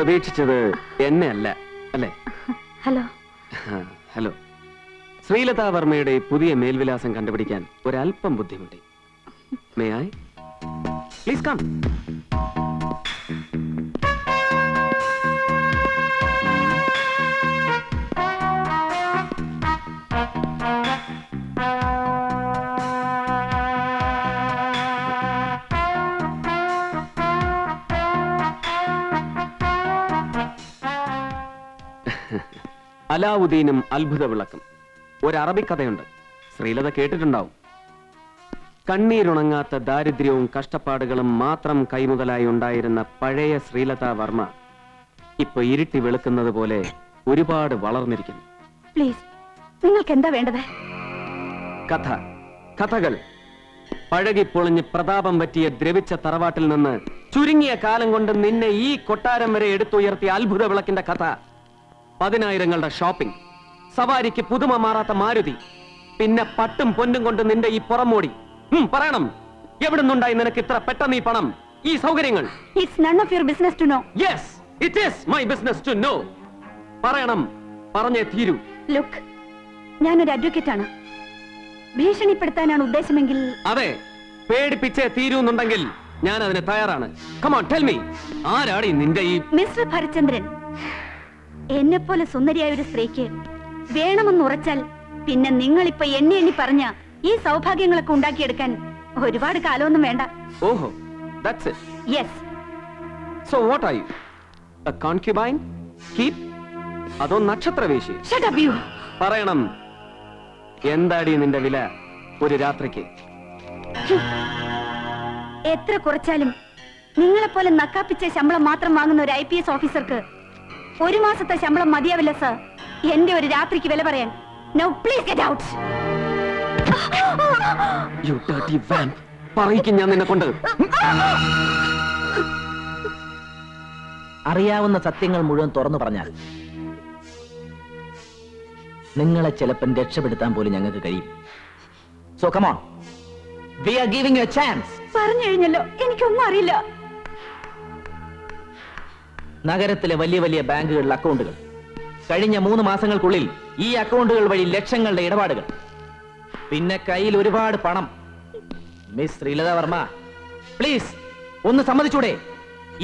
പ്രതീക്ഷിച്ചത് എന്നെ അല്ല അല്ലേ? ഹലോ. ഹലോ. ശ്രീലതാ വർമ്മയുടെ പുതിയ മേൽവിലാസം കണ്ടുപിടിക്കാൻ ഒരല്പം ബുദ്ധിമുട്ടി. May I please come? അലാവുദ്ദീനും അത്ഭുത വിളക്കും ഒരു അറബിക്കഥയുണ്ട്. ശ്രീലത കേട്ടിട്ടുണ്ടാവും. കണ്ണീരുണങ്ങാത്ത ദാരിദ്ര്യവും കഷ്ടപ്പാടുകളും മാത്രം കൈമുതലായി ഉണ്ടായിരുന്ന പഴയ ശ്രീലതാ വർമ്മ ഇപ്പൊ ഇരുട്ടി വെളുക്കുന്നത് പോലെ ഒരുപാട് വളർന്നിരിക്കുന്നു. പ്ലീസ്, നിങ്ങൾക്ക് എന്താ വേണ്ടത്? കഥ, കഥകൾ. പഴകിപ്പൊളിഞ്ഞ് പ്രതാപം പറ്റിയ ദ്രവിച്ച തറവാട്ടിൽ നിന്ന് ചുരുങ്ങിയ കാലം കൊണ്ട് നിന്നെ ഈ കൊട്ടാരം വരെ എടുത്തുയർത്തിയ അത്ഭുത വിളക്കിന്റെ കഥ. 10,000ങ്ങളുടെ ഷോപ്പിംഗ്, സവാരിക്ക് പുതുമ മാറാത്ത മാരുതി, പിന്നെ പട്ടും പൊന്നും കൊണ്ട് നിന്റെ ഈ പുറമോടി. പറയണം, എവിടുന്നുണ്ടായി നിനക്ക് ഇത്ര പെട്ടെന്ന് ഈ പണം, ഈ സൗകര്യങ്ങൾ? It's none of your business to know. Yes, it is my business to know. പറയണം, പറഞ്ഞേ തീരൂ. ലുക്ക്, ഞാനൊരു അഡ്വക്കേറ്റ് ആണ്. ഭീഷണിപ്പെടുത്താനാണ് ഉദ്ദേശമെങ്കിൽ? അതെ, പേടിപ്പിച്ചേ തീരൂന്നുണ്ടെങ്കിൽ ഞാൻ അതിന് തയ്യാറാണ്. കം ഓൺ, ടെൽ മീ, ആരാടി നിന്റെ ഈ മിസ്റ്റർ ഭരചന്ദ്രൻ? എന്നെ പോലെ സുന്ദരിയായ ഒരു സ്ത്രീക്ക് വേണമെന്ന് ഉറച്ചാൽ പിന്നെ നിങ്ങളിപ്പോ എണ്ണി എണ്ണി പറഞ്ഞ ഈ സൗഭാഗ്യങ്ങളൊക്കെ ഉണ്ടാക്കിയെടുക്കാൻ ഒരുപാട് കാലമൊന്നും വേണ്ട. ഓഹോ, that's it. Yes. So what are you? A concubine, keep, അതോ നക്ഷത്രവേശി? Shut up you. പറയണം, എന്താടി നിന്റെ വില ഒരു രാത്രിക്ക്? എത്ര കുറച്ചാലും നിങ്ങളെപ്പോലെ നക്കാപ്പിച്ച ശമ്പളം മാത്രം വാങ്ങുന്ന ഒരു IPS ഓഫീസർക്ക് ഒരു മാസത്തെ ശമ്പളം മതിയാവില്ല സർ, എന്റെ ഒരു രാത്രിക്ക് വില പറയാൻ. Now please get out. You dirty vamp. പറയിക്കും ഞാൻ നിന്നെ കൊണ്ട്. അറിയാവുന്ന സത്യങ്ങൾ മുഴുവൻ തുറന്നു പറഞ്ഞാൽ നിങ്ങളെ ചിലപ്പം രക്ഷപ്പെടുത്താൻ പോലും ഞങ്ങൾക്ക് കഴിയും. So come on, we are giving you a chance. പറഞ്ഞു കഴിഞ്ഞല്ലോ, എനിക്കൊന്നും അറിയില്ല. നഗരത്തിലെ വലിയ വലിയ ബാങ്കുകളിലെ അക്കൗണ്ടുകൾ, കഴിഞ്ഞ 3 മാസങ്ങൾക്കുള്ളിൽ ഈ അക്കൗണ്ടുകൾ വഴി ലക്ഷങ്ങളുടെ ഇടപാടുകൾ, പിന്നെ കയ്യിൽ ഒരുപാട് പണം. മിസ് ശ്രീലതാ വർമ്മ, പ്ലീസ് ഒന്ന് സമ്മതിച്ചൂടെ?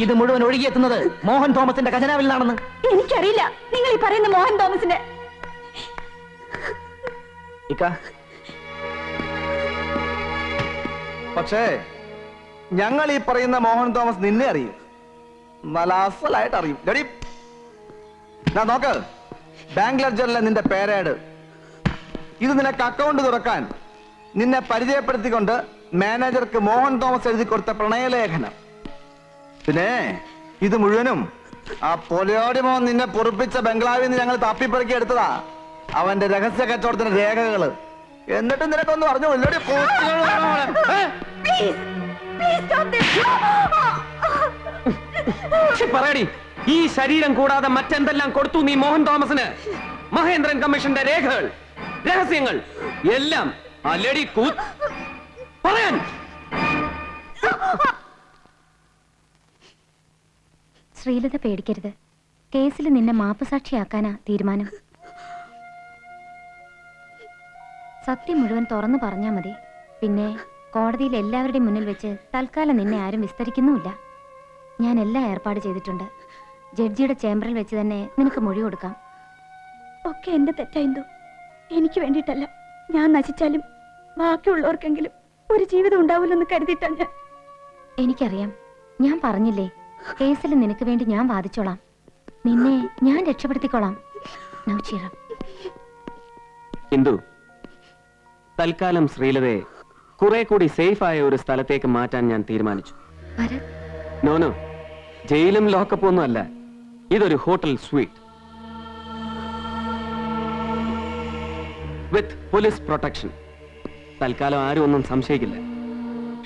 ഇത് മുഴുവൻ ഒഴുകിയെത്തുന്നത് മോഹൻ തോമസിന്റെ ഖജനാവിൽ നിന്നാണെന്ന്. എനിക്കറിയില്ല നിങ്ങൾ ഈ പറയുന്ന മോഹൻ തോമസിന്റെ. പക്ഷേ ഞങ്ങൾ ഈ പറയുന്ന മോഹൻ തോമസ് നിന്നെ അറിയും, നല്ല അസലായിട്ട് അറിയും. നോക്ക്, ബാങ്ക് ലെഡ്ജറിലെ നിന്റെ പേരേഡ് ഇത്. നിനക്ക് അക്കൗണ്ട് തുറക്കാൻ നിന്നെ പരിചയപ്പെടുത്തിക്കൊണ്ട് മാനേജർക്ക് മോഹൻ തോമസ് എഴുതി കൊടുത്ത പ്രണയലേഖനം. പിന്നെ ഇത് മുഴുവനും ആ പൊലയോടി മോഹൻ നിന്നെ പൊറുപ്പിച്ച ബംഗ്ലാവിൽ നിന്ന് ഞങ്ങൾ തപ്പിപ്പറക്കി എടുത്തതാ, അവന്റെ രഹസ്യ കച്ചവടത്തിന്റെ രേഖകള്. എന്നിട്ട് നിനക്കൊന്നും അറിഞ്ഞു പറയടി, ഈ ശരീരം കൂടാതെ മറ്റെന്തെല്ലാം കൊടുത്തു നീ മോഹൻ തോമസിന്? മഹേന്ദ്രൻ കമ്മീഷന്റെ രേഖകൾ, രഹസ്യങ്ങൾ എല്ലാം അല്ലടി പറയാൻ. ശ്രീലത പേടിക്കരുത്, കേസിൽ നിന്നെ മാപ്പുസാക്ഷിയാക്കാനാ തീരുമാനം. സത്യം മുഴുവൻ തുറന്നു പറഞ്ഞാ മതി. പിന്നെ കോടതിയിൽ എല്ലാവരുടെയും മുന്നിൽ വെച്ച് തൽക്കാലം നിന്നെ ആരും വിസ്തരിക്കുന്നുമില്ല. ഞാൻ എല്ലാം ഏർപ്പാട് ചെയ്തിട്ടുണ്ട്. ജഡ്ജിയുടെ ചേംബറിൽ വെച്ച് തന്നെ നിനക്ക് മൊഴി കൊടുക്കാം. ഒക്കെ എന്റെ തെറ്റായിന്തോ, എനിക്ക് വേണ്ടിയിട്ടല്ല. ഞാൻ നശിച്ചാലും ബാക്കിയുള്ളവർക്കെങ്കിലും ഒരു ജീവിതം ഉണ്ടാവില്ലെന്ന് കരുതിയിട്ടാണ് ഞാൻ. എനിക്കറിയാം, ഞാൻ പറഞ്ഞില്ലേ, കേസിൽ നിനക്ക് വേണ്ടി ഞാൻ വാദിച്ചോളാം. നിന്നെ ഞാൻ രക്ഷപ്പെടുത്തിക്കോളാം. ഹിന്ദു, തൽക്കാലം ശ്രീലതയെ കുറെ കൂടി സേഫ് ആയ ഒരു സ്ഥലത്തേക്ക് മാറ്റാൻ ഞാൻ തീരുമാനിച്ചു. നോനോ, ജയിലും ലോക്കപ്പും ഒന്നും അല്ല, ഇതൊരു hotel suite with police protection. തൽക്കാലം ആരും ഒന്നും സംശയിക്കില്ല.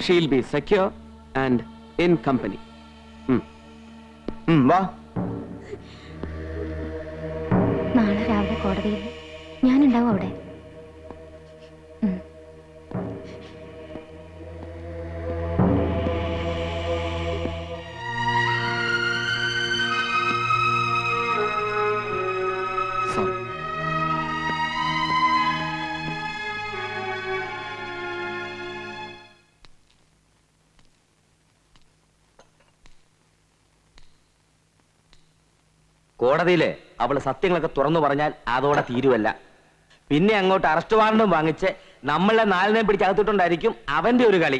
She'll be secure and in company. നാളെ രാവിലെ കോടതിയിൽ ഞാനുണ്ടാവും അവിടെ. കോടതിയില് അവള് സത്യങ്ങളൊക്കെ തുറന്നു പറഞ്ഞാൽ അതോടെ തീരുവല്ല. പിന്നെ അങ്ങോട്ട് അറസ്റ്റ് വാറണ്ടും വാങ്ങിച്ച് നമ്മളെ നാലിനെ പിടിച്ച് അകത്തിട്ടുണ്ടായിരിക്കും അവന്റെ ഒരു കളി.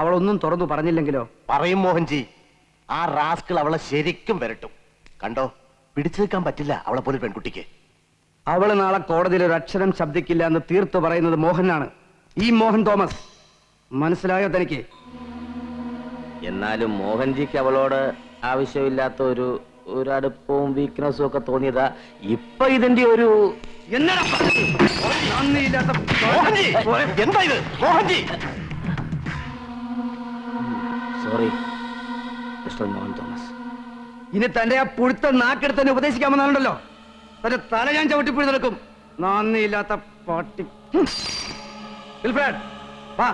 അവളൊന്നും തുറന്നു പറഞ്ഞില്ലെങ്കിലോ? പറയും മോഹൻജി, ആ റാസ്കിൾ അവളെ ശരിക്കും വരട്ടും. കണ്ടോ, പിടിച്ചു നിൽക്കാൻ പറ്റില്ല അവളെ പോലെ പെൺകുട്ടിക്ക്. അവള് നാളെ കോടതിയിൽ ഒരു അക്ഷരം ശബ്ദിക്കില്ല എന്ന് തീർത്തു പറയുന്നത് മോഹനാണ്, ഈ മോഹൻ തോമസ്. മനസ്സിലായോ തനിക്ക്? എന്നാലും മോഹൻജിക്ക് അവളോട് ആവശ്യമില്ലാത്ത ഒരു അടുപ്പവും വീക്ക്നെസ്സും ഒക്കെ തോന്നിയതാ. ഇപ്പൊ ഇതിന്റെ ഒരു എന്നടാ പറഞ്ഞത്? നന്ദിയില്ലാത്ത മോഹൻജി, എന്താ ഇത് Mohanji? Sorry mister Mohan Thomas. ഇനി തന്റെ ആ പുഴുത്ത നാക്കെടുത്ത് തന്നെ ഉപദേശിക്കാമെന്നാണല്ലോ. തന്റെ തല ഞാൻ ചവിട്ടിപ്പിടി നടക്കും. നന്ദിയില്ലാത്ത പാട്ടി. വിൽഫ്രഡ്, വാ.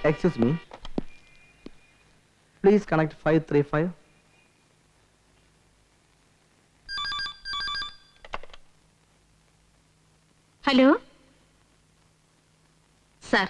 Excuse me. Please connect 535. Hello sir,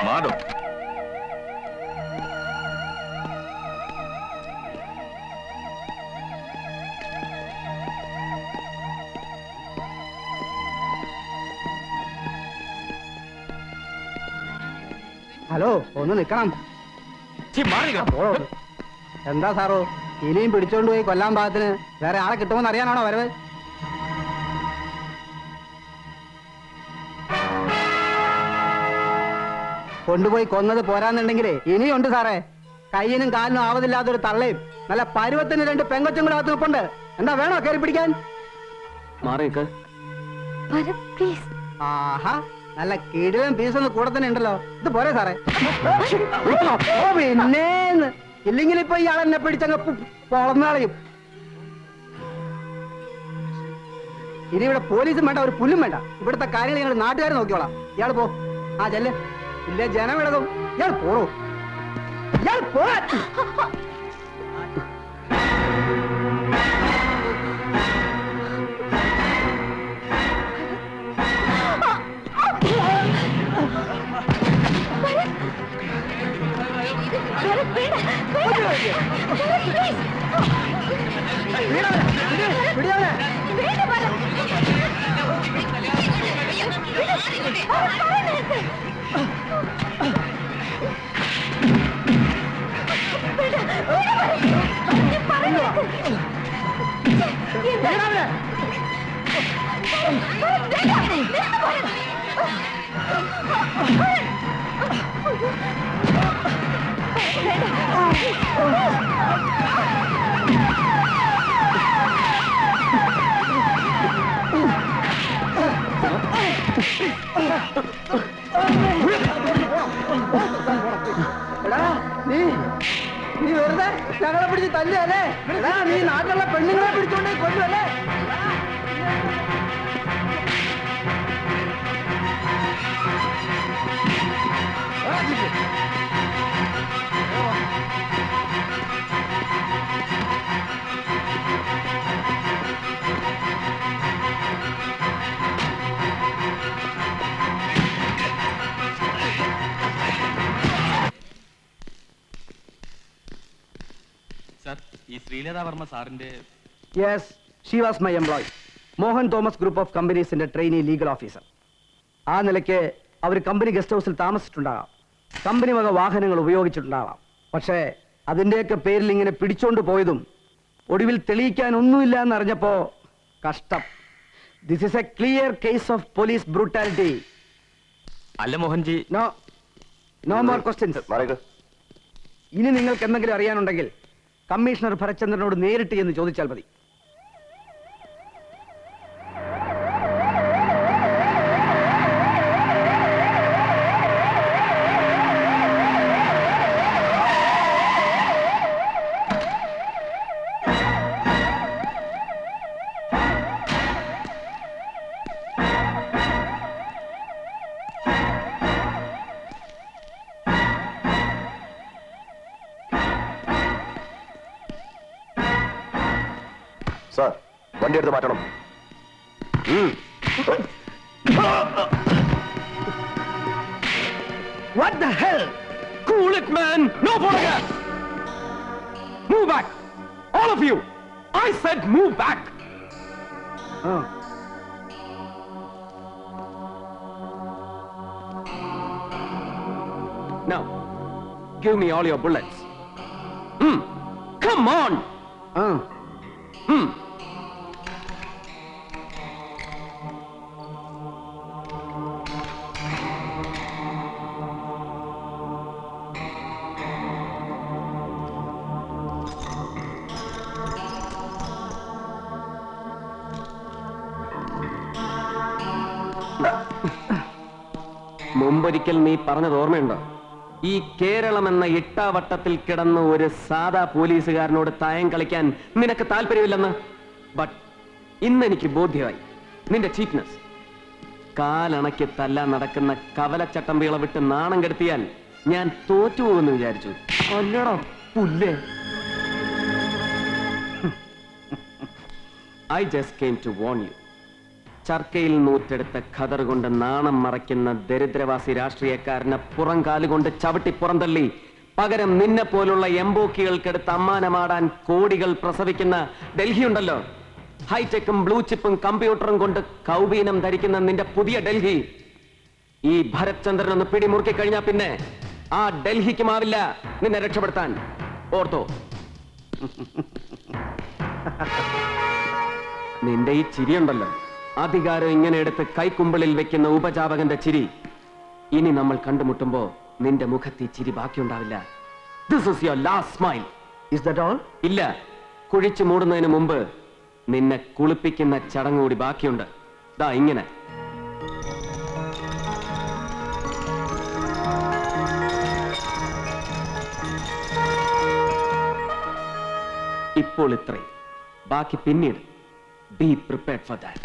മാഡോ ഹലോ, ഒന്ന് നിക്കണം. എന്താ സാറോ, ഇനിയും പിടിച്ചോണ്ട് പോയി കൊല്ലാൻ പാകത്തിന് വേറെ ആളെ കിട്ടുമെന്ന് അറിയാനാണോ വരവ്? കൊണ്ടുപോയി കൊന്നത് പോരാന്നുണ്ടെങ്കിലേ ഇനിയുണ്ട് സാറേ. കയ്യിനും കാലിനും ആവതില്ലാത്തൊരു തള്ളയും നല്ല പരുവത്തിന് 2 പെങ്കൊച്ചും കൂടെ അകത്ത് നിൽപ്പുണ്ട്. എന്താ വേണോ കയറി പിടിക്കാൻ? മാറിയേക്ക്. പ്ലീസ്. ആഹാ, നല്ല കിടിലൻ പീസൊന്ന് കൂടെ തന്നെ ഉണ്ടല്ലോ. ഇത് പോരെ സാറേ? ഓ പിന്നേന്ന്, ഇല്ലെങ്കിൽ ഇപ്പൊ ഇയാൾ എന്നെ പിടിച്ചങ്ങ് പൊളന്നാളയും. ഇനി ഇവിടെ പോലീസും വേണ്ട ഒരു പുല്ലും വേണ്ട. ഇവിടുത്തെ കാര്യങ്ങൾ ഞങ്ങൾ നാട്ടുകാരെ നോക്കിയോളാം. ഇയാൾ പോ. ആ ചെല്ല്. ഇല്ലേ ജനം ഇടതും. ഇയാൾ പോണോ? ഇയാൾ പോ. നീ വെറുതെ ഞങ്ങളെ പിടിച്ച് തല്ലല്ലേ? നീ നാട്ടിലുള്ള പെണ്ണുങ്ങളെ പിടിച്ചോണ്ടേ കൊല്ലുവല്ലേ? സർ, ഈ ശ്രീലത വർമ്മ സാറിന്റെ yes, she was my employee. Mohan Thomas group of കമ്പനീസിന്റെ ട്രെയിനി ലീഗൽ ഓഫീസർ. ആ നിലയ്ക്ക് അവർ കമ്പനി ഗസ്റ്റ് ഹൗസിൽ താമസിച്ചിട്ടുണ്ടാകാം, കമ്പനി വക വാഹനങ്ങൾ ഉപയോഗിച്ചിട്ടുണ്ടാവാം. പക്ഷേ അതിന്റെയൊക്കെ പേരിൽ ഇങ്ങനെ പിടിച്ചോണ്ട് പോയതും ഒടുവിൽ തെളിയിക്കാൻ ഒന്നുമില്ല എന്നറിഞ്ഞപ്പോ കഷ്ടം. This is a clear case of police brutality. അല്ല മോഹൻജി, നോ നോ മോർ ക്വസ്റ്റ്യൻസ്. ഇനി നിങ്ങൾക്ക് എന്തെങ്കിലും അറിയാനുണ്ടെങ്കിൽ കമ്മീഷണർ ഭരചന്ദ്രനോട് നേരിട്ട് എന്ന് ചോദിച്ചാൽ മതി. സാർ, വണ്ടി എടുത്ത് മാറ്റണം. What the hell? Cool it, man! No photograph! Move back! All of you! I said move back! Now, give me all your bullets. Come on! മുമ്പൊരിക്കൽ നീ പറഞ്ഞത് ഓർമ്മയുണ്ടോ? ഈ കേരളം എന്ന ഇട്ടാവട്ടത്തിൽ കിടന്ന് ഒരു സാധാ പോലീസുകാരനോട് തായം കളിക്കാൻ നിനക്ക് താല്പര്യമില്ലെന്ന്. ബട്ട് ഇന്ന് എനിക്ക് ബോധ്യമായി നിന്റെ ചീപ്നെസ്. കാലണയ്ക്ക് തല്ലാൻ നടക്കുന്ന കവലച്ചട്ടമ്പികളെ വിട്ട് നാണം കെടുത്തിയാൽ ഞാൻ തോറ്റുപോകുമെന്ന് വിചാരിച്ചു. അല്ലടാ പുല്ലേ. I just came to warn you. ചർക്കയിൽ നൂറ്റെടുത്ത ഖദർ കൊണ്ട് നാണം മറയ്ക്കുന്ന ദരിദ്രവാസി രാഷ്ട്രീയക്കാരനെ പുറം കാലുകൊണ്ട് ചവിട്ടി പുറന്തള്ളി പകരം നിന്നെ പോലുള്ള എംബോക്കികൾക്കെടുത്ത് അമ്മാനമാടാൻ കോടികൾ പ്രസവിക്കുന്ന ഡൽഹി ഉണ്ടല്ലോ, ഹൈടെക്കും ബ്ലൂ ചിപ്പും കമ്പ്യൂട്ടറും കൊണ്ട് കൗബീനം ധരിക്കുന്ന നിന്റെ പുതിയ ഡൽഹി, ഈ ഭരത്ചന്ദ്രൻ ഒന്ന് പിടിമുറുക്കി കഴിഞ്ഞാൽ പിന്നെ ആ ഡൽഹിക്കുമാവില്ല നിന്നെ രക്ഷപ്പെടുത്താൻ. ഓർത്തോ? നിന്റെ ഈ ചിരിയുണ്ടല്ലോ, അധികാരം ഇങ്ങനെ എടുത്ത് കൈക്കുമ്പിളിൽ വെക്കുന്ന ഉപജാപകന്റെ ചിരി, ഇനി നമ്മൾ കണ്ടുമുട്ടുമ്പോ നിന്റെ മുഖത്ത് ഈ ചിരി ബാക്കിയുണ്ടാവില്ല. This is your last smile. Is that all? ഇല്ല, കുഴിച്ചു മൂടുന്നതിന് മുമ്പ് നിന്നെ കുളിപ്പിക്കുന്ന ചടങ്ങ് കൂടി ബാക്കിയുണ്ട്. ദാ ഇങ്ങനെ. ഇപ്പോൾ ഇത്രയും, ബാക്കി പിന്നീട്. Be prepared for that.